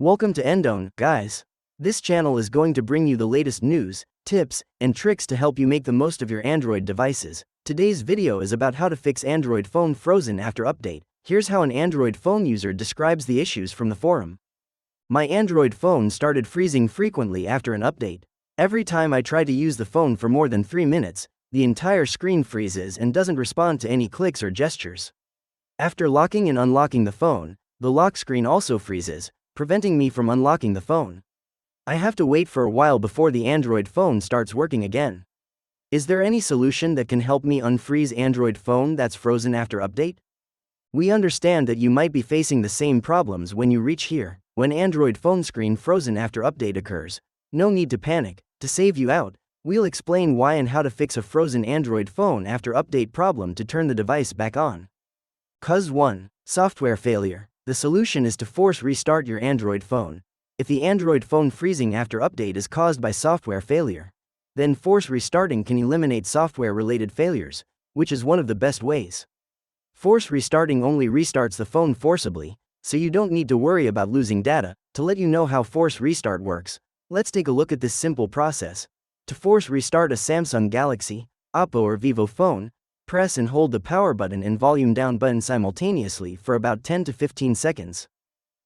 Welcome to Endone, guys. This channel is going to bring you the latest news, tips, and tricks to help you make the most of your Android devices. Today's video is about how to fix Android phone frozen after update. Here's how an Android phone user describes the issues from the forum. My Android phone started freezing frequently after an update. Every time I try to use the phone for more than 3 minutes, the entire screen freezes and doesn't respond to any clicks or gestures. After locking and unlocking the phone, the lock screen also freezes, preventing me from unlocking the phone. I have to wait for a while before the Android phone starts working again. Is there any solution that can help me unfreeze Android phone that's frozen after update? We understand that you might be facing the same problems when you reach here. When Android phone screen frozen after update occurs, no need to panic. To save you out, we'll explain why and how to fix a frozen Android phone after update problem to turn the device back on. Cause 1. Software failure. The solution is to force restart your Android phone. If the Android phone freezing after update is caused by software failure, then force restarting can eliminate software-related failures, which is one of the best ways. Force restarting only restarts the phone forcibly, so you don't need to worry about losing data. To let you know how force restart works, let's take a look at this simple process. To force restart a Samsung Galaxy, Oppo or Vivo phone, press and hold the power button and volume down button simultaneously for about 10 to 15 seconds.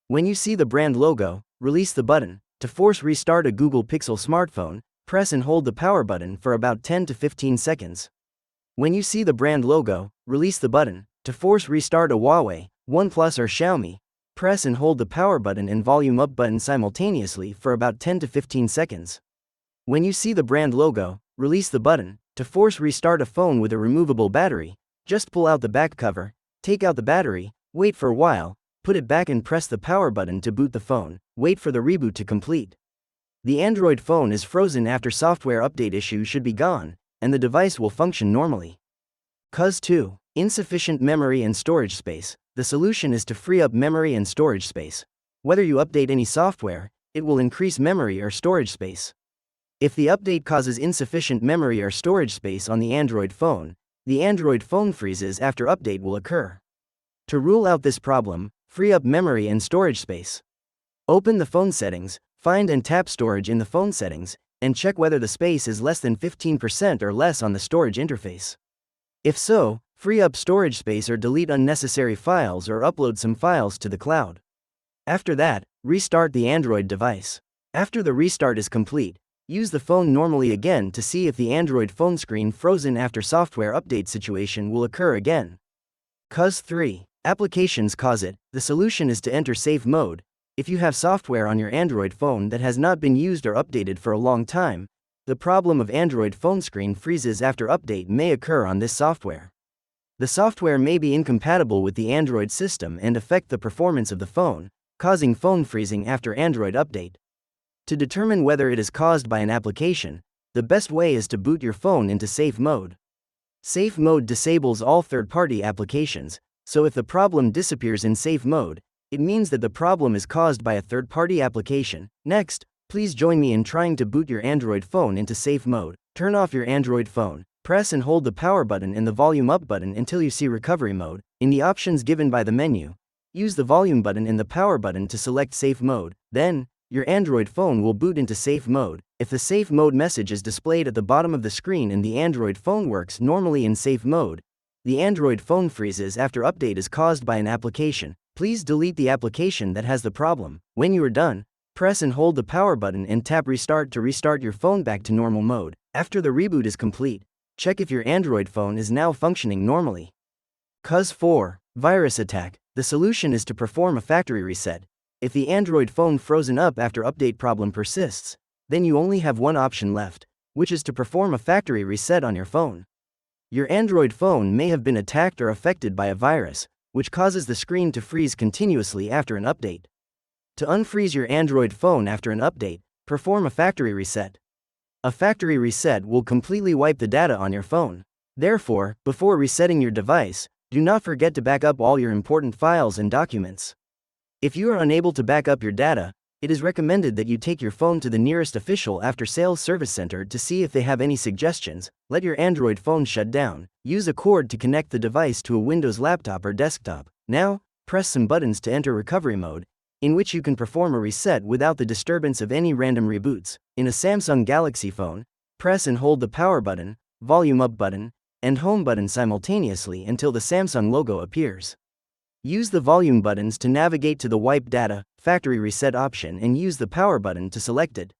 When you see the brand logo, release the button. To force restart a Google Pixel smartphone, press and hold the power button for about 10 to 15 seconds. When you see the brand logo, release the button. To force restart a Huawei, OnePlus or Xiaomi, press and hold the power button and volume up button simultaneously for about 10 to 15 seconds. When you see the brand logo, release the button. To force restart a phone with a removable battery, just pull out the back cover, take out the battery, wait for a while, put it back and press the power button to boot the phone, wait for the reboot to complete. The Android phone is frozen after software update issue should be gone, and the device will function normally. Cause 2. Insufficient memory and storage space. The solution is to free up memory and storage space. Whether you update any software, it will increase memory or storage space. If the update causes insufficient memory or storage space on the Android phone freezes after update will occur. To rule out this problem, free up memory and storage space. Open the phone settings, find and tap storage in the phone settings, and check whether the space is less than 15% or less on the storage interface. If so, free up storage space or delete unnecessary files or upload some files to the cloud. After that, restart the Android device. After the restart is complete, use the phone normally again to see if the Android phone screen frozen after software update situation will occur again. Cause 3. Applications cause it. The solution is to enter safe mode. If you have software on your Android phone that has not been used or updated for a long time, the problem of Android phone screen freezes after update may occur on this software. The software may be incompatible with the Android system and affect the performance of the phone, causing phone freezing after Android update. To determine whether it is caused by an application, the best way is to boot your phone into safe mode. Safe mode disables all third-party applications, so if the problem disappears in safe mode, it means that the problem is caused by a third-party application. Next, please join me in trying to boot your Android phone into safe mode. Turn off your Android phone. Press and hold the power button and the volume up button until you see recovery mode. In the options given by the menu, use the volume button and the power button to select safe mode. Then, your Android phone will boot into safe mode. If the safe mode message is displayed at the bottom of the screen and the Android phone works normally in safe mode, the Android phone freezes after update is caused by an application. Please delete the application that has the problem. When you are done, press and hold the power button and tap restart to restart your phone back to normal mode. After the reboot is complete, check if your Android phone is now functioning normally. Cause 4. Virus attack. The solution is to perform a factory reset. If the Android phone frozen up after update problem persists, then you only have one option left, which is to perform a factory reset on your phone. Your Android phone may have been attacked or affected by a virus, which causes the screen to freeze continuously after an update. To unfreeze your Android phone after an update, perform a factory reset. A factory reset will completely wipe the data on your phone. Therefore, before resetting your device, do not forget to back up all your important files and documents. If you are unable to back up your data, it is recommended that you take your phone to the nearest official after-sales service center to see if they have any suggestions. Let your Android phone shut down. Use a cord to connect the device to a Windows laptop or desktop. Now, press some buttons to enter recovery mode. in which you can perform a reset without the disturbance of any random reboots. In a Samsung Galaxy phone, press and hold the power button, volume up button, and home button simultaneously until the Samsung logo appears. Use the volume buttons to navigate to the Wipe Data, Factory Reset option and use the power button to select it.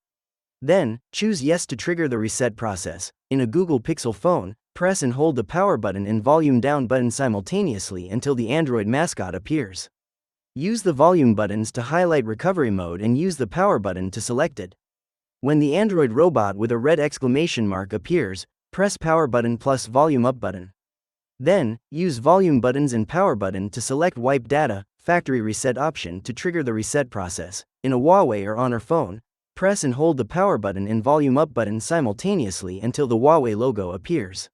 Then, choose Yes to trigger the reset process. In a Google Pixel phone, press and hold the power button and volume down button simultaneously until the Android mascot appears. Use the volume buttons to highlight recovery mode and use the power button to select it. When the Android robot with a red exclamation mark appears, press power button plus volume up button. Then, use volume buttons and power button to select Wipe Data, Factory Reset option to trigger the reset process. In a Huawei or Honor phone, press and hold the power button and volume up button simultaneously until the Huawei logo appears.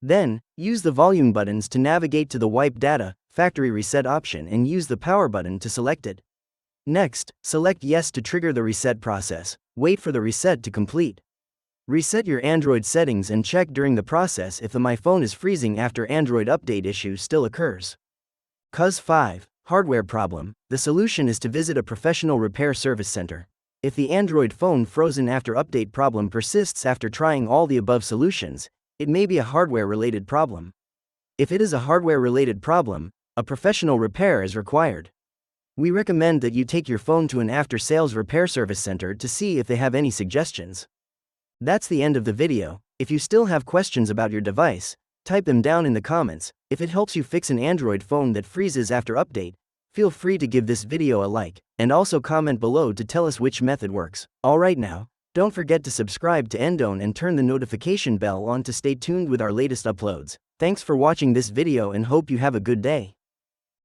Then, use the volume buttons to navigate to the Wipe Data, Factory Reset option and use the power button to select it. Next, select Yes to trigger the reset process. Wait for the reset to complete. Reset your Android settings and check during the process if the My Phone is freezing after Android update issue still occurs. Cause 5. Hardware problem. The solution is to visit a professional repair service center. If the Android phone frozen after update problem persists after trying all the above solutions, it may be a hardware-related problem. If it is a hardware-related problem, a professional repair is required. We recommend that you take your phone to an after-sales repair service center to see if they have any suggestions. That's the end of the video. If you still have questions about your device, type them down in the comments. If it helps you fix an Android phone that freezes after update, feel free to give this video a like, and also comment below to tell us which method works. Alright now, don't forget to subscribe to Endone and turn the notification bell on to stay tuned with our latest uploads. Thanks for watching this video and hope you have a good day.